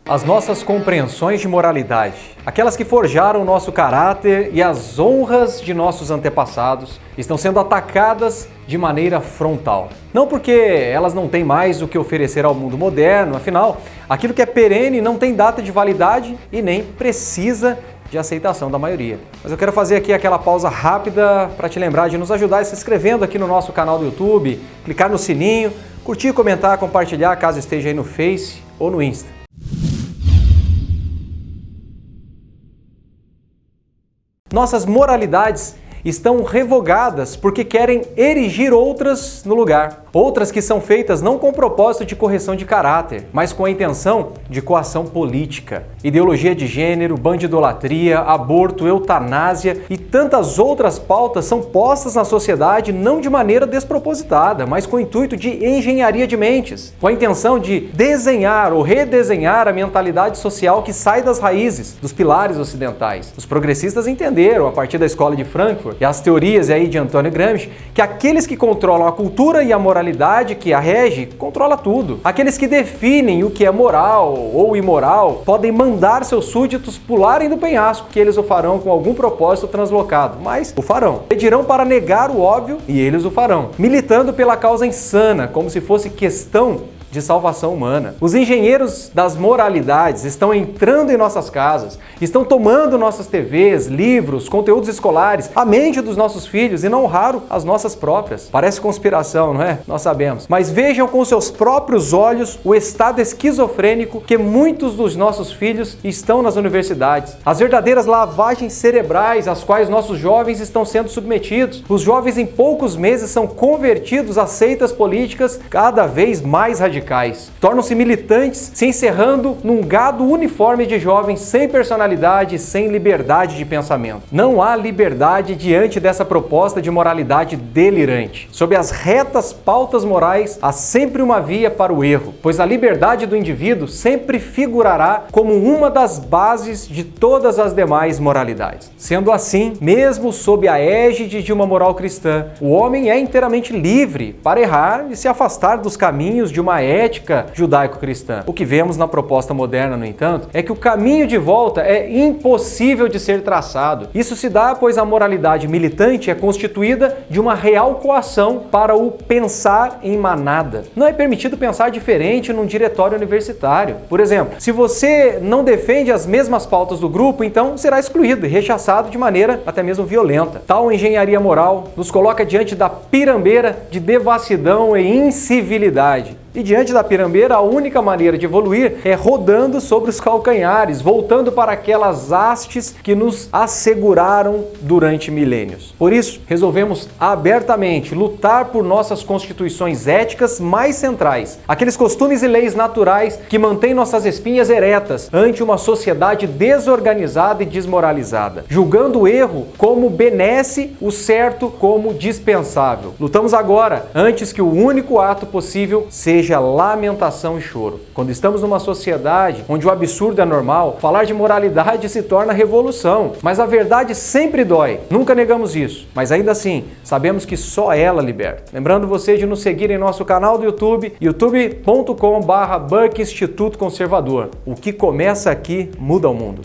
As nossas compreensões de moralidade, aquelas que forjaram o nosso caráter e as honras de nossos antepassados, estão sendo atacadas de maneira frontal. Não porque elas não têm mais o que oferecer ao mundo moderno, afinal, aquilo que é perene não tem data de validade e nem precisa de aceitação da maioria. Mas eu quero fazer aqui aquela pausa rápida para te lembrar de nos ajudar se inscrevendo aqui no nosso canal do YouTube, clicar no sininho, curtir, comentar, compartilhar caso esteja aí no Face ou no Insta. Nossas moralidades estão revogadas porque querem erigir outras no lugar. Outras que são feitas não com o propósito de correção de caráter, mas com a intenção de coação política. Ideologia de gênero, bandidolatria, aborto, eutanásia e tantas outras pautas são postas na sociedade não de maneira despropositada, mas com o intuito de engenharia de mentes, com a intenção de desenhar ou redesenhar a mentalidade social que sai das raízes, dos pilares ocidentais. Os progressistas entenderam, a partir da escola de Frankfurt e as teorias aí de Antônio Gramsci, que aqueles que controlam a cultura e a moralidade que a rege, controla tudo. Aqueles que definem o que é moral ou imoral podem mandar seus súditos pularem do penhasco, que eles o farão com algum propósito translocado, mas o farão. Pedirão para negar o óbvio e eles o farão, militando pela causa insana, como se fosse questão de salvação humana. Os engenheiros das moralidades estão entrando em nossas casas, estão tomando nossas TVs, livros, conteúdos escolares, a mente dos nossos filhos e, não raro, as nossas próprias. Parece conspiração, não é? Nós sabemos. Mas vejam com seus próprios olhos o estado esquizofrênico que muitos dos nossos filhos estão nas universidades. As verdadeiras lavagens cerebrais às quais nossos jovens estão sendo submetidos. Os jovens em poucos meses são convertidos a seitas políticas cada vez mais radicais. Tornam-se militantes, se encerrando num gado uniforme de jovens sem personalidade, sem liberdade de pensamento. Não há liberdade diante dessa proposta de moralidade delirante. Sob as retas pautas morais, há sempre uma via para o erro, pois a liberdade do indivíduo sempre figurará como uma das bases de todas as demais moralidades. Sendo assim, mesmo sob a égide de uma moral cristã, o homem é inteiramente livre para errar e se afastar dos caminhos de uma ética judaico-cristã. O que vemos na proposta moderna, no entanto, é que o caminho de volta é impossível de ser traçado. Isso se dá pois a moralidade militante é constituída de uma real coação para o pensar em manada. Não é permitido pensar diferente num diretório universitário. Por exemplo, se você não defende as mesmas pautas do grupo, então será excluído e rechaçado de maneira até mesmo violenta. Tal engenharia moral nos coloca diante da pirambeira de devassidão e incivilidade. E diante da pirambeira, a única maneira de evoluir é rodando sobre os calcanhares, voltando para aquelas hastes que nos asseguraram durante milênios. Por isso, resolvemos abertamente lutar por nossas constituições éticas mais centrais, aqueles costumes e leis naturais que mantêm nossas espinhas eretas ante uma sociedade desorganizada e desmoralizada, julgando o erro como benesse, o certo como dispensável. Lutamos agora, antes que o único ato possível seja lamentação e choro. Quando estamos numa sociedade onde o absurdo é normal, falar de moralidade se torna revolução. Mas a verdade sempre dói. Nunca negamos isso. Mas ainda assim, sabemos que só ela liberta. Lembrando você de nos seguir em nosso canal do YouTube, youtube.com/Buck Instituto Conservador. O que começa aqui muda o mundo.